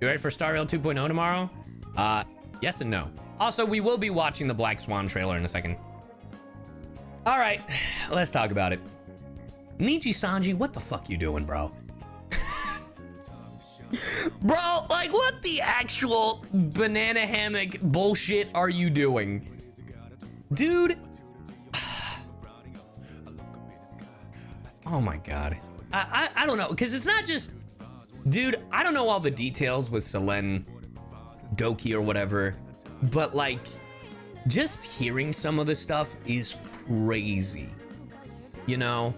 You ready for Star Rail 2.0 tomorrow? Yes and no. Also, we will be watching the Black Swan trailer in a second. All right, let's talk about it. Nijisanji, what the fuck you doing, bro? Bro, like, what the actual banana hammock bullshit are you doing? Dude. Oh my god. I don't know, because it's not just... Dude, I don't know all the details with Selen, Doki, or whatever, but, like, just hearing some of this stuff is crazy. You know?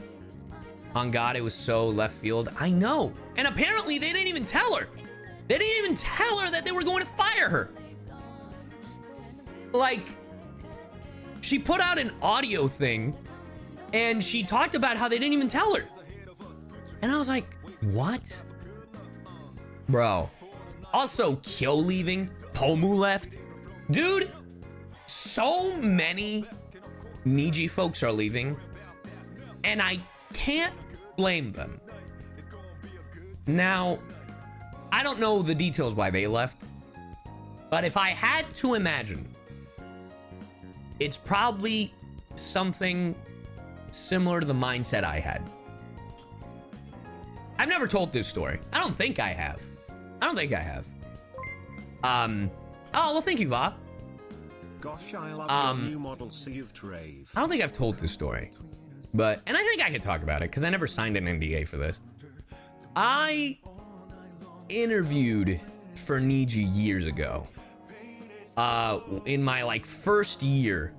On God, it was so left field. I know. And apparently, they didn't even tell her. They didn't even tell her that they were going to fire her. Like, she put out an audio thing, and she talked about how they didn't even tell her. And I was like, what? Bro. Also, Kyo leaving, Pomu left. Dude, so many Niji folks are leaving, and I can't blame them. Now, I don't know the details why they left, but if I had to imagine, it's probably something similar to the mindset I had. I've never told this story. I don't think I have. Oh, well, thank you, Va. Gosh, I love your new model CyYuVtuber. I don't think I've told this story, but, and I think I could talk about it because I never signed an NDA for this. I interviewed for Niji years ago. In my, like, first year,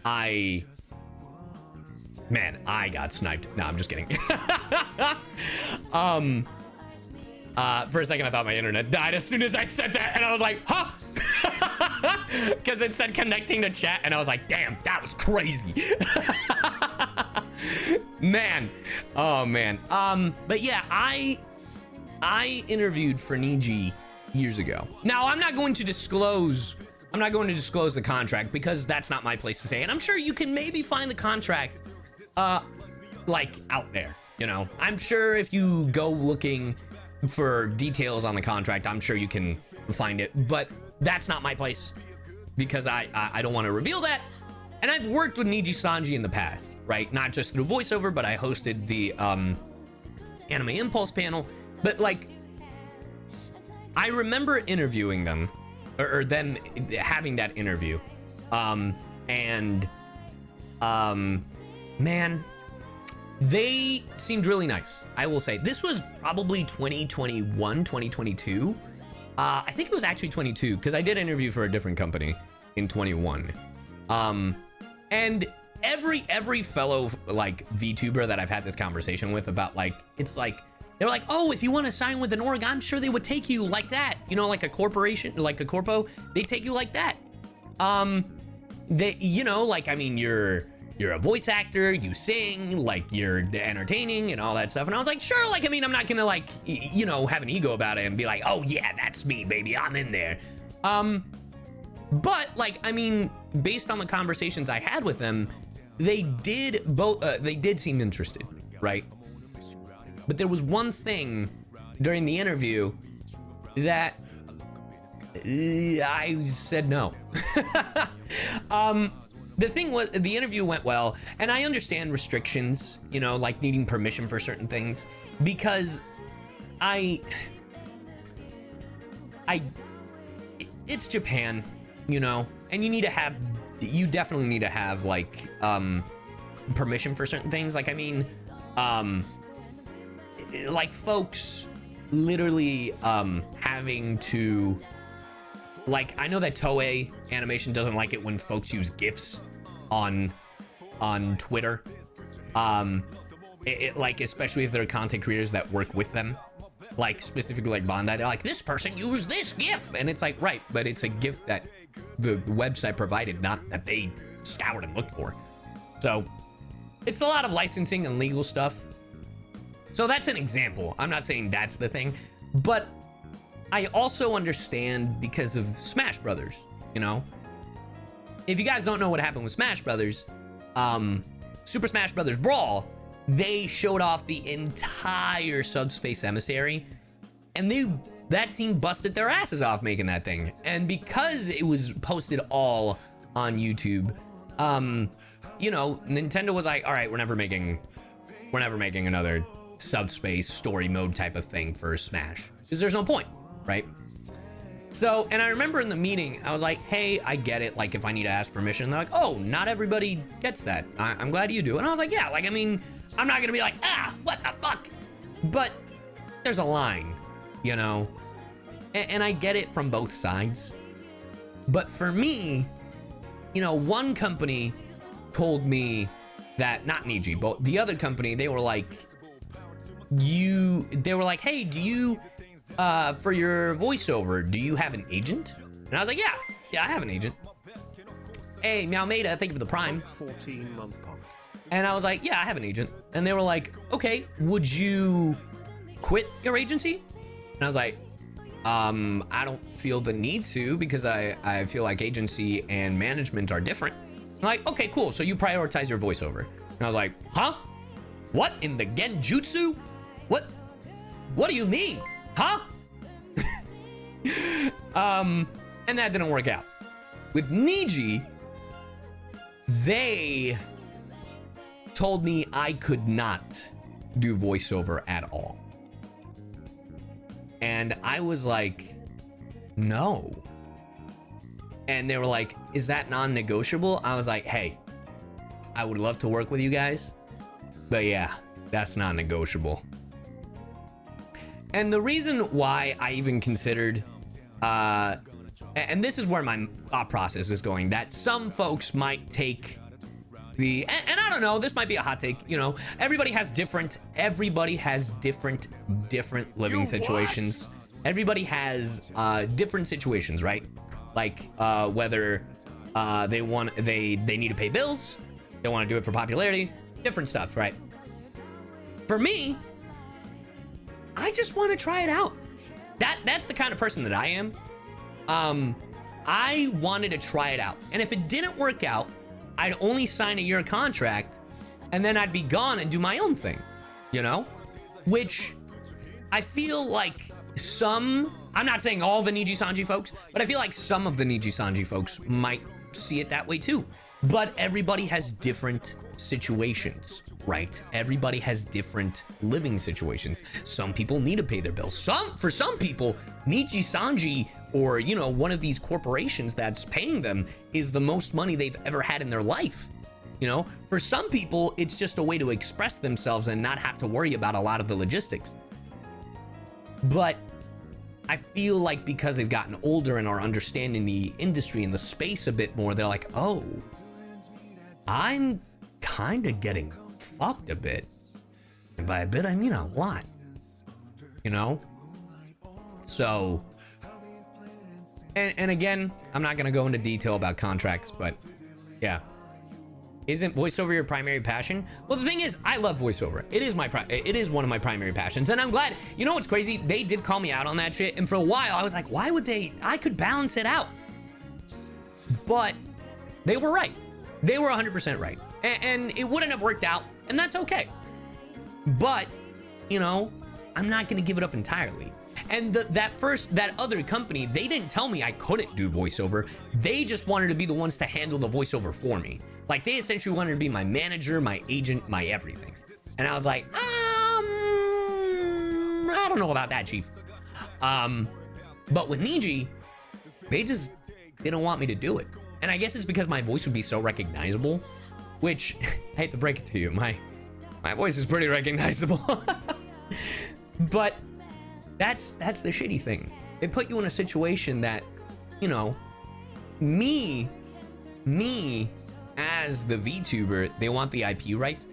I got sniped. No, I'm just kidding. For a second, I thought my internet died as soon as I said that, and I was like, huh? Because it said connecting to chat, and I was like, damn, that was crazy. Man. Oh, man. But yeah, I interviewed for Niji years ago. Now, I'm not going to disclose the contract because that's not my place to say. And I'm sure you can maybe find the contract, like, out there, you know? I'm sure if you go looking for details on the contract, I'm sure you can find it, but that's not my place because I don't want to reveal that. And I've worked with Nijisanji in the past, right? Not just through voiceover, but I hosted the Anime Impulse panel. But, like, I remember interviewing them, or them having that interview. Man, they seemed really nice, I will say. This was probably 2021, 2022. I think it was actually 22, because I did interview for a different company in 21. And every fellow, like, VTuber that I've had this conversation with about, like, it's like, they're like, oh, if you want to sign with an org, I'm sure they would take you like that. You know, like a corporation, like a corpo, they take you like that. They, you know, like, I mean, you're a voice actor, you sing, like, you're entertaining and all that stuff. And I was like, sure, like, I mean, I'm not gonna, like, you know, have an ego about it and be like, oh yeah, that's me, baby, I'm in there. But, like, I mean, based on the conversations I had with them, they did seem interested, right? But there was one thing during the interview that I said no. The thing was, the interview went well, and I understand restrictions, you know, like needing permission for certain things, because it's Japan, you know, and you definitely need to have, like, permission for certain things. Like, I mean, like, folks literally having to, like, I know that Toei Animation doesn't like it when folks use GIFs on Twitter, like, especially if they're content creators that work with them, like, specifically like Bandai. They're like, this person used this GIF, and it's like, right, but it's a GIF that the website provided, not that they scoured and looked for. So it's a lot of licensing and legal stuff. So that's an example. I'm not saying that's the thing, but I also understand because of Smash Brothers, you know? If you guys don't know what happened with Smash Brothers, Super Smash Brothers Brawl, they showed off the entire Subspace Emissary, and that team busted their asses off making that thing. And because it was posted all on YouTube, you know, Nintendo was like, all right, we're never making another subspace story mode type of thing for Smash, because there's no point, right? So, and I remember in the meeting, I was like, hey, I get it. Like, if I need to ask permission, they're like, oh, not everybody gets that. I'm glad you do. And I was like, yeah, like, I mean, I'm not gonna be like, what the fuck? But there's a line, you know? And I get it from both sides. But for me, you know, one company told me that, not Niji, but the other company, they were like, hey, do you, for your voiceover, do you have an agent? And I was like, yeah, I have an agent. Hey, Meow Maida, thank you for the Prime. 14-month pop. And I was like, yeah, I have an agent. And they were like, okay, would you quit your agency? And I was like, I don't feel the need to, because I feel like agency and management are different. I'm like, okay, cool. So you prioritize your voiceover. And I was like, huh? What in the genjutsu? What do you mean? Huh? And that didn't work out. With Niji, they told me I could not do voiceover at all. And I was like, no. And they were like, is that non-negotiable? I was like, hey, I would love to work with you guys, but yeah, that's non-negotiable. And the reason why I even considered, and this is where my thought process is going, that some folks might take and I don't know, this might be a hot take, you know, everybody has different living situations. Everybody has different situations, right? Like whether they need to pay bills, they want to do it for popularity, different stuff, right? For me, I just want to try it out. That's the kind of person that I am. I wanted to try it out, and if it didn't work out, I'd only sign a year contract, and then I'd be gone and do my own thing, you know? Which I feel like I'm not saying all the Nijisanji folks, but I feel like some of the Nijisanji folks might see it that way too. But everybody has different situations, right? Everybody has different living situations. Some people need to pay their bills. For some people, Nijisanji, or, you know, one of these corporations that's paying them is the most money they've ever had in their life. You know, for some people, it's just a way to express themselves and not have to worry about a lot of the logistics. But I feel like because they've gotten older and are understanding the industry and the space a bit more, they're like, oh, I'm kind of getting fucked a bit. And by a bit, I mean a lot. You know? So, and again, I'm not going to go into detail about contracts, but yeah. Isn't voiceover your primary passion? Well, the thing is, I love voiceover. It is one of my primary passions, and I'm glad. You know what's crazy? They did call me out on that shit, and for a while, I was like, why would they? I could balance it out. But they were right. They were 100% right. And it wouldn't have worked out, and that's okay. But, you know, I'm not going to give it up entirely. And that other company, they didn't tell me I couldn't do voiceover. They just wanted to be the ones to handle the voiceover for me. Like, they essentially wanted to be my manager, my agent, my everything. And I was like, I don't know about that, chief. But with Niji, they don't want me to do it. And I guess it's because my voice would be so recognizable, which, I hate to break it to you, my voice is pretty recognizable. But that's the shitty thing. They put you in a situation that, you know, me as the VTuber, they want the IP rights.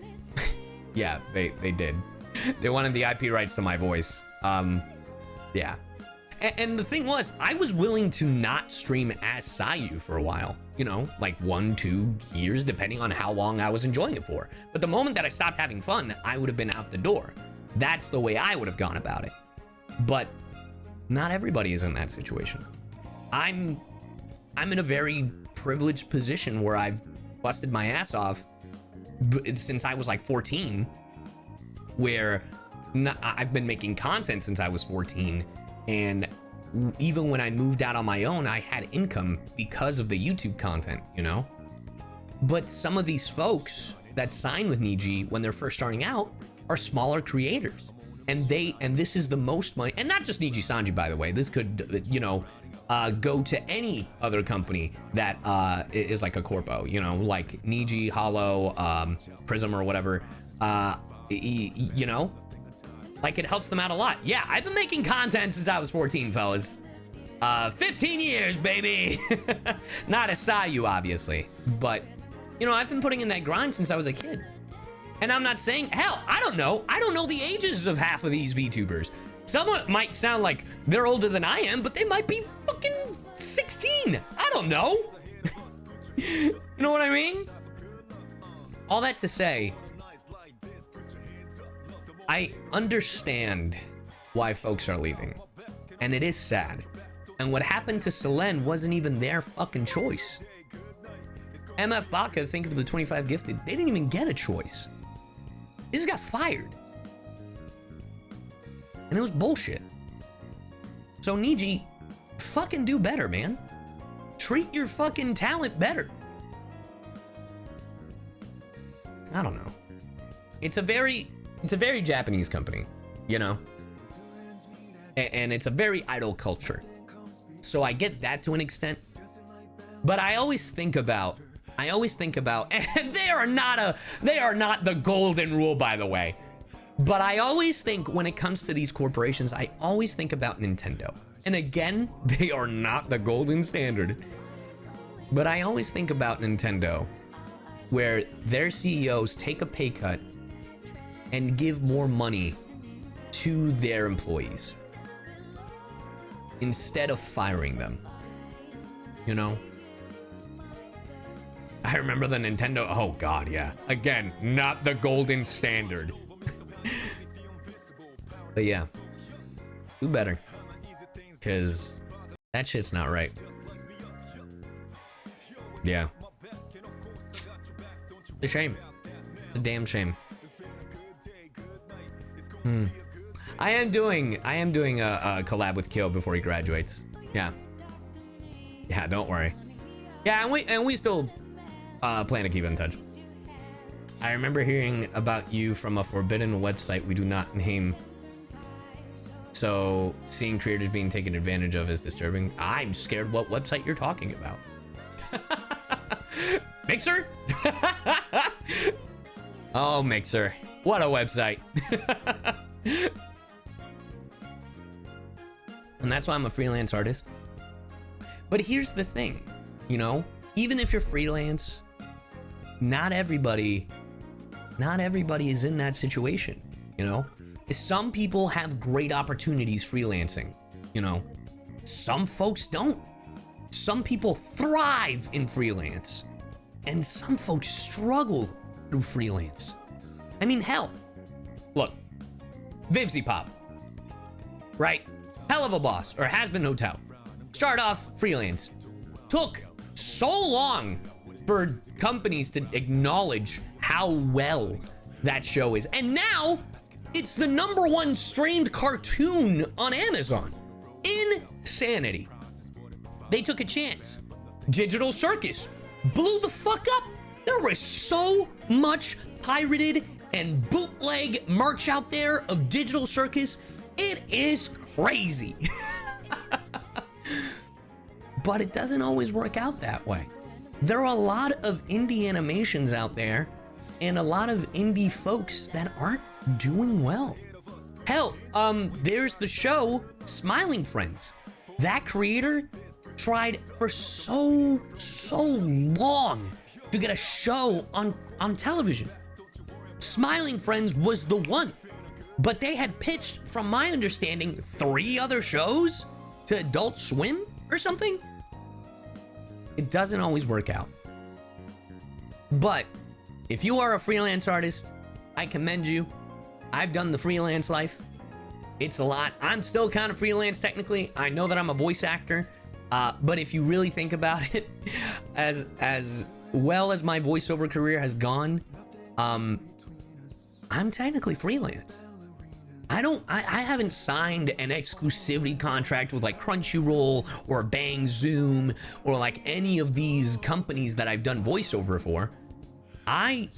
Yeah, they did. They wanted the IP rights to my voice. Yeah. And the thing was, I was willing to not stream as CyYu for a while, you know, like 1-2 years, depending on how long I was enjoying it for. But the moment that I stopped having fun, I would have been out the door. That's the way I would have gone about it. But not everybody is in that situation. I'm in a very privileged position where I've busted my ass off since I was like 14, where I've been making content since I was 14, And even when I moved out on my own, I had income because of the YouTube content, you know? But some of these folks that sign with Niji when they're first starting out are smaller creators. And this is the most money, and not just Nijisanji, by the way. This could, you know, go to any other company that is like a corpo, you know, like Niji, Hollow, Prism, or whatever. You know, like it helps them out a lot. Yeah, I've been making content since I was 14, fellas. 15 years, baby. Not a CyYu, obviously, but you know, I've been putting in that grind since I was a kid. And I'm not saying, hell, I don't know the ages of half of these VTubers. Someone might sound like they're older than I am, but they might be fucking 16. I don't know. You know what I mean? All that to say, I understand why folks are leaving. And it is sad. And what happened to Selene wasn't even their fucking choice. MF Baka, think of the 25 gifted, they didn't even get a choice. He just got fired. And it was bullshit. So Niji, fucking do better, man. Treat your fucking talent better. I don't know. It's a very Japanese company, you know? And it's a very idol culture. So I get that to an extent. But I always think about, and they are not the golden rule, by the way. But I always think when it comes to these corporations, I always think about Nintendo. And again, they are not the golden standard. But I always think about Nintendo, where their CEOs take a pay cut and give more money to their employees instead of firing them. You know? I remember the Nintendo, oh god, yeah. Again, not the golden standard. But yeah, do better, because that shit's not right. Yeah. It's a shame. It's a damn shame. I am doing a collab with Kyo before he graduates. Yeah. Yeah, don't worry. Yeah, and we still plan to keep in touch. I remember hearing about you from a forbidden website we do not name. So seeing creators being taken advantage of is disturbing. I'm scared what website you're talking about. Mixer? Oh, Mixer. What a website. And that's why I'm a freelance artist. But here's the thing, you know, even if you're freelance, not everybody is in that situation, you know? Some people have great opportunities freelancing, you know? Some folks don't. Some people thrive in freelance, and some folks struggle through freelance. I mean, hell, look, VivzyPop, right? Hell of a boss, or Has Been Hotel. Start off freelance. Took so long for companies to acknowledge how well that show is. And now it's the #1 streamed cartoon on Amazon. Insanity. They took a chance. Digital Circus blew the fuck up. There was so much pirated and bootleg merch out there of Digital Circus. It is crazy. But it doesn't always work out that way. There are a lot of indie animations out there and a lot of indie folks that aren't doing well. Hell, there's the show Smiling Friends. That creator tried for so long to get a show on television. Smiling Friends was the one, but they had pitched, from my understanding, 3 other shows to Adult Swim or something. It doesn't always work out. But if you are a freelance artist, I commend you. I've done the freelance life. It's a lot. I'm still kind of freelance technically. I know that I'm a voice actor, but if you really think about it, as well as my voiceover career has gone, I'm technically freelance. I haven't signed an exclusivity contract with like Crunchyroll or Bang Zoom or like any of these companies that I've done voiceover for. I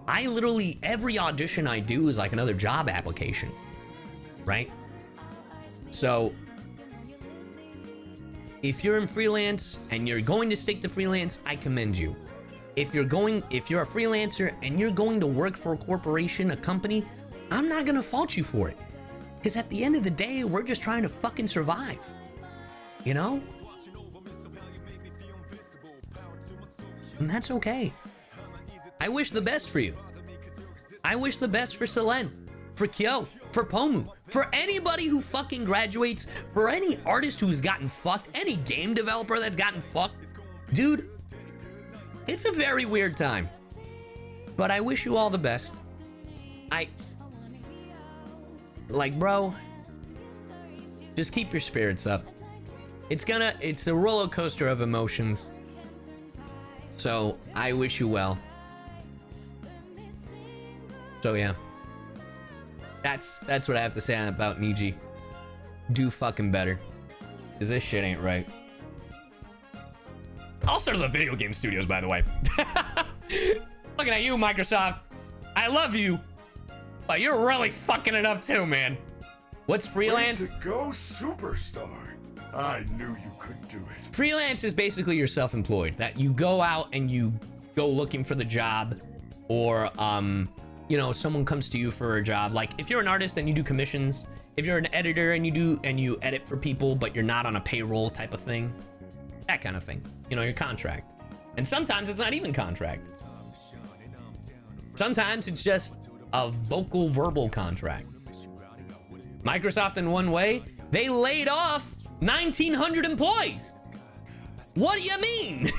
literally, every audition I do is like another job application, right? So if you're in freelance and you're going to stick to freelance, I commend you. If you're a freelancer and you're going to work for a corporation, a company, I'm not gonna fault you for it. Because at the end of the day, we're just trying to fucking survive. You know? And that's okay. I wish the best for you. I wish the best for Selen, for Kyo, for Pomu, for anybody who fucking graduates, for any artist who's gotten fucked, any game developer that's gotten fucked. Dude, it's a very weird time. But I wish you all the best. Like, bro, just keep your spirits up. It's a roller coaster of emotions. So I wish you well. So yeah, that's what I have to say about Niji. Do fucking better, cause this shit ain't right. Also to the video game studios, by the way. Looking at you, Microsoft. I love you, but you're really fucking it up too, man. What's freelance? Way to go, superstar. I knew you could do it. Freelance is basically you're self-employed. That you go out and you go looking for the job, or you know, someone comes to you for a job. Like if you're an artist and you do commissions, if you're an editor and you edit for people, but you're not on a payroll type of thing, that kind of thing. You know, your contract. And sometimes it's not even contract. Sometimes it's just a vocal verbal contract. Microsoft, in one way, they laid off 1,900 employees. What do you mean?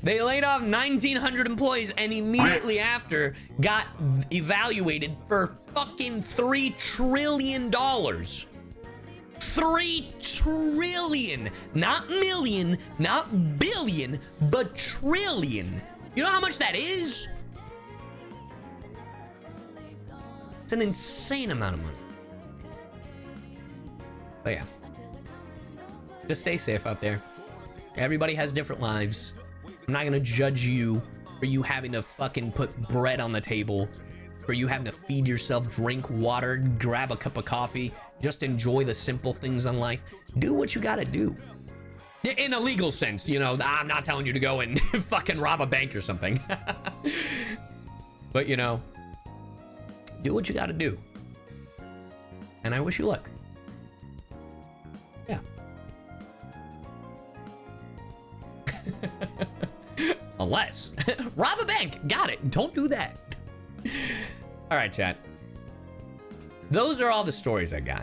They laid off 1,900 employees and immediately after got evaluated for fucking $3 trillion. 3 trillion, not million, not billion, but trillion. You know how much that is? It's an insane amount of money. But yeah, just stay safe out there. Everybody has different lives. I'm not gonna judge you for you having to fucking put bread on the table, for you having to feed yourself, drink water, grab a cup of coffee, just enjoy the simple things in life. Do what you gotta do. In a legal sense, you know, I'm not telling you to go and fucking rob a bank or something. But you know, do what you gotta do. And I wish you luck. Yeah. Unless rob a bank, got it. Don't do that. All right, chat, those are all the stories I got.